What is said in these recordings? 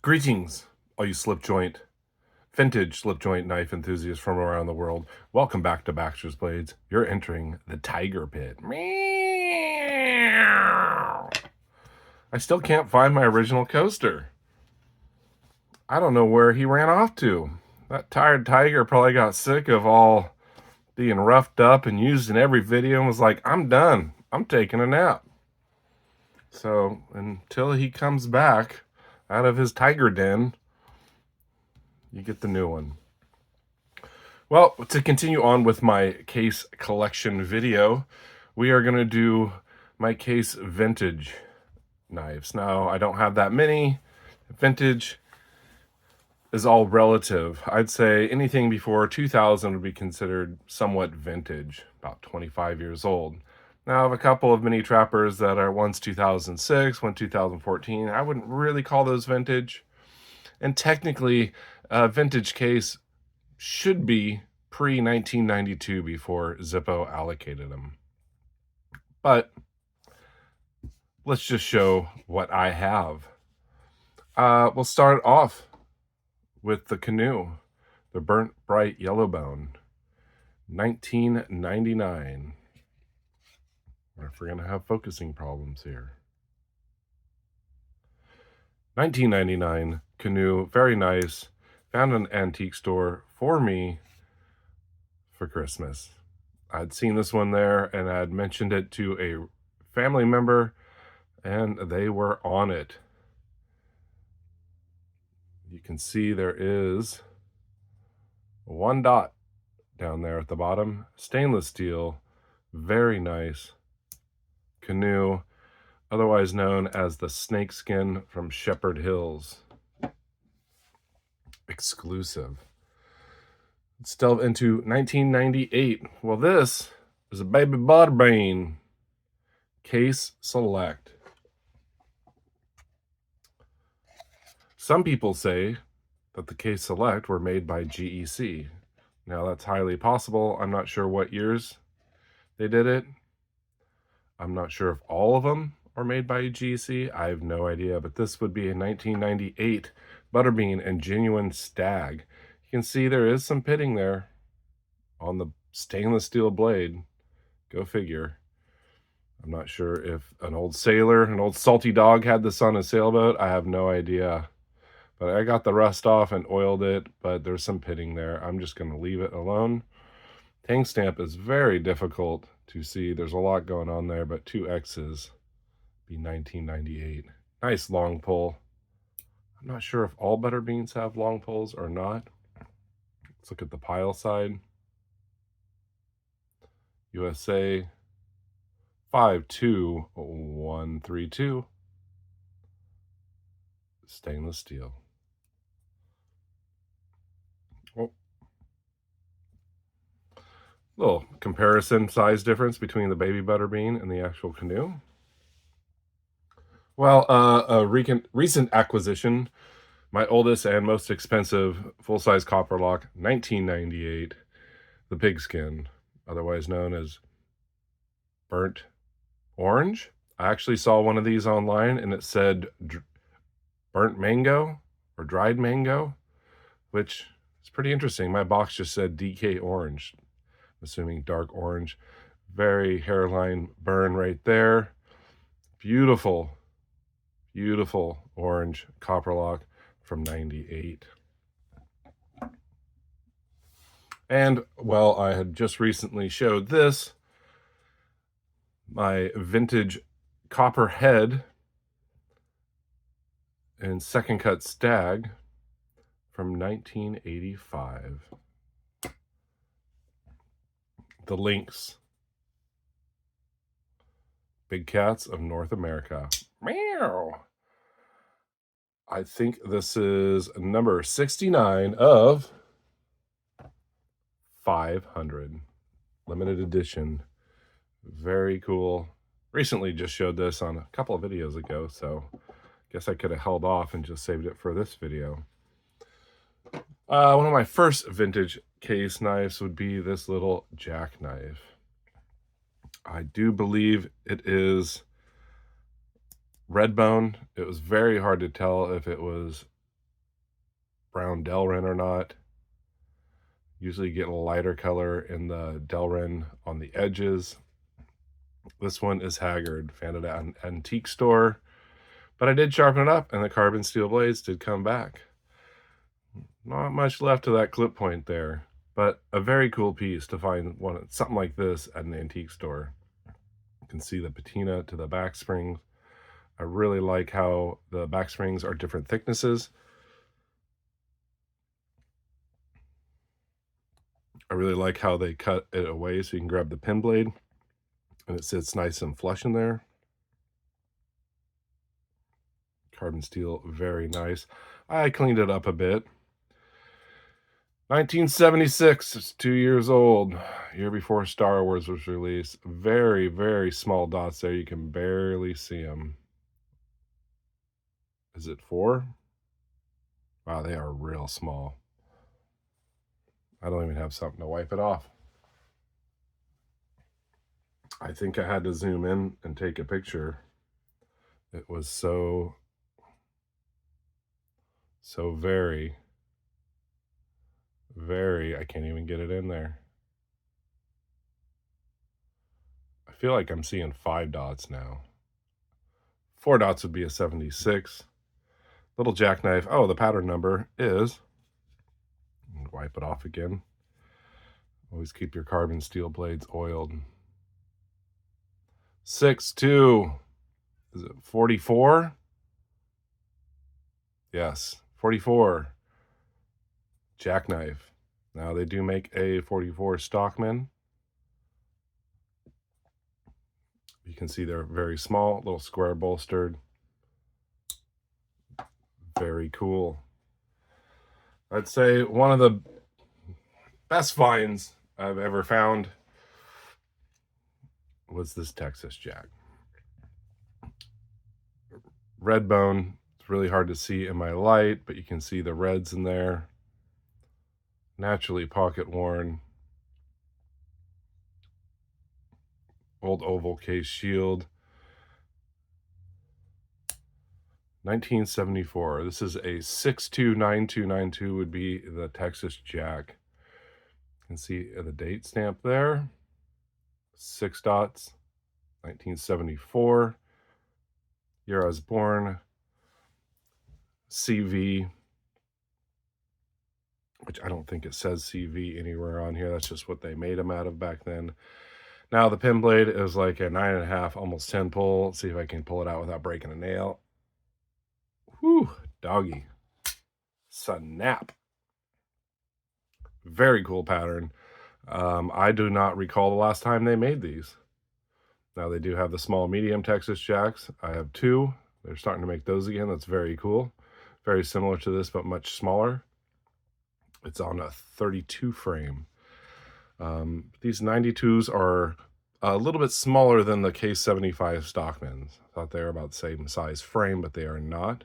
Greetings, all you vintage slip joint knife enthusiasts from around the world. Welcome back to Baxter's Blades. You're entering the tiger pit. Meow. I still can't find my original coaster. I don't know where he ran off to. That tired tiger probably got sick of all being roughed up and used in every video and was like, I'm done. I'm taking a nap. So until he comes back out of his tiger den, you get the new one. Well, to continue on with my case collection video, we are going to do my case vintage knives. Now, I don't have that many. Vintage is all relative. I'd say anything before 2000 would be considered somewhat vintage, about 25 years old. Now, I have a couple of mini trappers that are one's 2006, one 2014. I wouldn't really call those vintage. And technically, a vintage case should be pre-1992 before Zippo allocated them. But let's just show what I have. We'll start off with the canoe, the Burnt Bright Yellowbone, 1999. What if we're going to have focusing problems here? 1999 canoe, very nice. Found an antique store for me for Christmas. I'd seen this one there and I'd mentioned it to a family member and they were on it. You can see there is one dot down there at the bottom. Stainless steel, very nice canoe, otherwise known as the snakeskin from Shepherd Hills. Exclusive. Let's delve into 1998. Well, this is a Baby Butterbean Case Select. Some people say that the Case Select were made by GEC. Now, that's highly possible. I'm not sure what years they did it. I'm not sure if all of them are made by GEC. I have no idea, but this would be a 1998 Butterbean and Genuine Stag. You can see there is some pitting there on the stainless steel blade. Go figure. I'm not sure if an old sailor, an old salty dog had this on a sailboat. I have no idea. But I got the rust off and oiled it, but there's some pitting there. I'm just going to leave it alone. Tang stamp is very difficult to see. There's a lot going on there, but 2 X's be 1998. Nice long pull. I'm not sure if all Butterbeans have long pulls or not. Let's look at the pile side. USA 52132. Stainless steel. Oh. Little comparison size difference between the Baby Butterbean and the actual canoe. Well, a recent acquisition, my oldest and most expensive full-size copper lock, 1998, the pigskin, otherwise known as burnt orange. I actually saw one of these online and it said burnt mango or dried mango, which is pretty interesting. My box just said DK orange, assuming dark orange. Very hairline burn right there. Beautiful, beautiful orange copper lock from 98. And, well, I had just recently showed this, my vintage copper head and second cut stag from 1985. The Lynx. Big cats of North America. Meow. I think this is number 69 of 500. Limited edition. Very cool. Recently just showed this on a couple of videos ago, so I guess I could have held off and just saved it for this video. One of my first vintage case knives would be this little jackknife. I do believe it is red bone. It was very hard to tell if it was brown Delrin or not. Usually you get a lighter color in the Delrin on the edges. This one is haggard. Found it at an antique store, but I did sharpen it up and the carbon steel blades did come back. Not much left of that clip point there, but a very cool piece to find something like this at an antique store. You can see the patina to the back springs. I really like how the back springs are different thicknesses. I really like how they cut it away so you can grab the pin blade and it sits nice and flush in there. Carbon steel, very nice. I cleaned it up a bit. 1976, it's 2 years old, year before Star Wars was released. Very, very small dots there. You can barely see them. Is it 4? Wow, they are real small. I don't even have something to wipe it off. I think I had to zoom in and take a picture. It was so very, I can't even get it in there. I feel like I'm seeing 5 dots now. 4 dots would be a 76. Little jackknife. Oh, the pattern number is, wipe it off again. Always keep your carbon steel blades oiled. 6.2. Is it 44? Yes, 44. Jackknife. Now they do make a 44 Stockman. You can see they're very small, little square bolstered. Very cool. I'd say one of the best finds I've ever found was this Texas Jack. Red bone. It's really hard to see in my light, but you can see the reds in there. Naturally pocket worn. Old oval case shield. 1974. This is a 629292 would be the Texas Jack. You can see the date stamp there. 6 dots. 1974. Year I was born. CV. Which I don't think it says CV anywhere on here. That's just what they made them out of back then. Now the pin blade is like a 9.5, almost 10 pull. Let's see if I can pull it out without breaking a nail. Whew, doggy. Snap. Very cool pattern. I do not recall the last time they made these. Now they do have the small medium Texas Jacks. I have 2. They're starting to make those again. That's very cool. Very similar to this, but much smaller. It's on a 32 frame. These 92s are a little bit smaller than the K75 Stockmans. I thought they were about the same size frame, but they are not.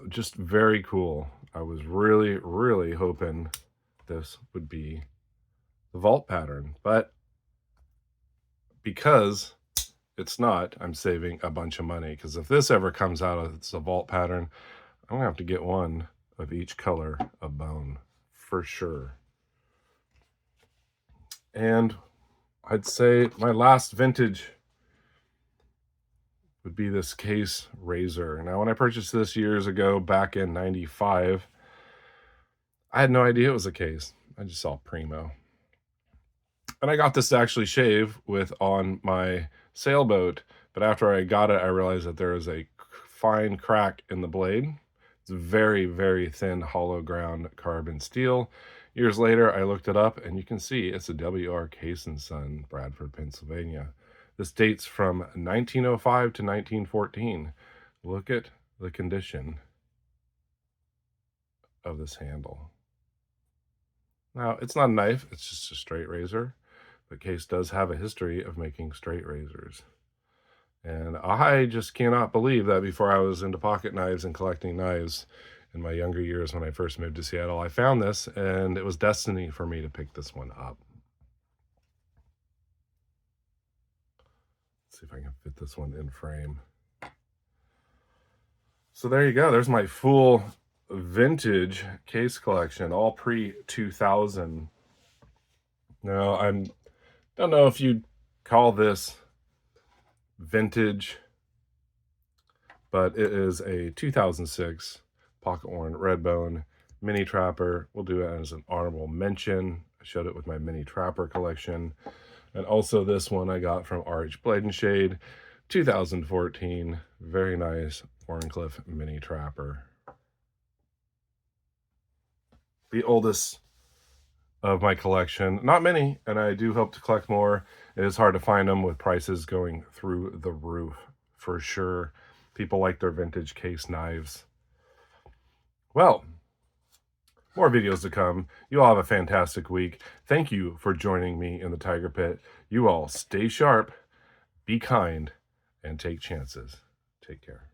Just very cool. I was really, really hoping this would be the vault pattern, but because it's not, I'm saving a bunch of money, because if this ever comes out as a vault pattern, I'm gonna have to get one of each color of bone for sure. And I'd say my last vintage would be this case razor. Now, when I purchased this years ago, back in 95, I had no idea it was a case. I just saw Primo. And I got this to actually shave with on my sailboat, but after I got it, I realized that there is a fine crack in the blade. It's very, very thin, hollow ground carbon steel. Years later, I looked it up, and you can see it's a W.R. Case & Son, Bradford, Pennsylvania. This dates from 1905 to 1914. Look at the condition of this handle. Now, it's not a knife, it's just a straight razor, but Case does have a history of making straight razors. And I just cannot believe that before I was into pocket knives and collecting knives in my younger years when I first moved to Seattle, I found this, and it was destiny for me to pick this one up. Let's see if I can fit this one in frame. So there you go. There's my full vintage case collection, all pre-2000. Now, I don't know if you'd call this vintage, but it is a 2006 pocket worn Redbone mini trapper. We'll do it as an honorable mention. I showed it with my mini trapper collection. And also this one I got from RH Blade and Shade, 2014. Very nice Warncliffe mini trapper. The oldest of my collection. Not many, and I do hope to collect more. It is hard to find them with prices going through the roof, for sure. People like their vintage case knives. Well, more videos to come. You all have a fantastic week. Thank you for joining me in the Tiger Pit. You all stay sharp, be kind, and take chances. Take care.